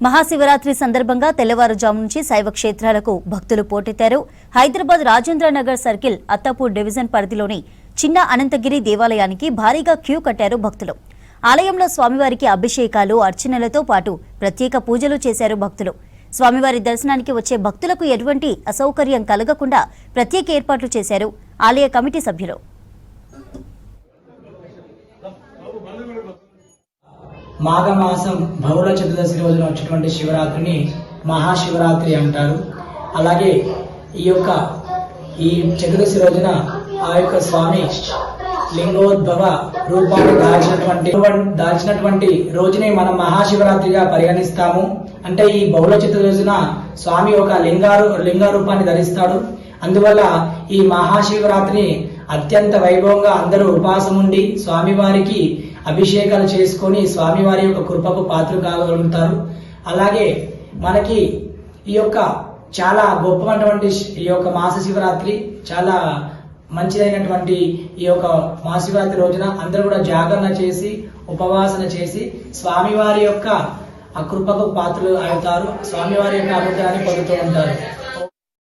మహాశివరాత్రి సందర్భంగా తెల్లవారుజాము నుంచి శైవ క్షేత్రాలకు భక్తులు పోటెత్తారు. హైదరాబాద్ రాజేంద్రనగర్ సర్కిల్ అత్తాపూర్ డివిజన్ పరిధిలోని చిన్న అనంతగిరి దేవాలయానికి భారీగా క్యూ కట్టారు భక్తులు. ఆలయంలో స్వామివారికి అభిషేకాలు, అర్చనలతో పాటు ప్రత్యేక పూజలు చేశారు భక్తులు. స్వామివారి దర్శనానికి వచ్చే భక్తులకు ఎటువంటి అసౌకర్యం కలగకుండా ప్రత్యేక ఏర్పాట్లు చేశారు ఆలయ కమిటీ సభ్యులు. మాఘమాసం బహుళ చతుర్దశి రోజున వచ్చేటువంటి శివరాత్రిని మహాశివరాత్రి అంటారు. అలాగే ఈ చతుర్దశి రోజున ఆ యొక్క స్వామి లింగోద్భవ రూపాన్ని దాల్చినటువంటి రోజునే మనం మహాశివరాత్రిగా పరిగణిస్తాము. అంటే ఈ బహుళ చతుర్దశిన స్వామి ఒక లింగ రూపాన్ని ధరిస్తాడు. అందువల్ల ఈ మహాశివరాత్రిని అత్యంత వైభవంగా అందరూ ఉపవాసం ఉండి స్వామివారికి అభిషేకాలు చేసుకొని స్వామివారి యొక్క కృపకు పాత్రలు కాగలుగుతారు. అలాగే మనకి ఈ యొక్క చాలా గొప్పమైనటువంటి ఈ యొక్క మాస శివరాత్రి, చాలా మంచిదైనటువంటి ఈ యొక్క మహాశివరాత్రి రోజున అందరూ కూడా జాగరణ చేసి ఉపవాసన చేసి స్వామివారి యొక్క ఆ కృపకు పాత్రలు అవుతారు. స్వామివారి యొక్క అనుగ్రహాన్ని పొందుతూ ఉంటారు.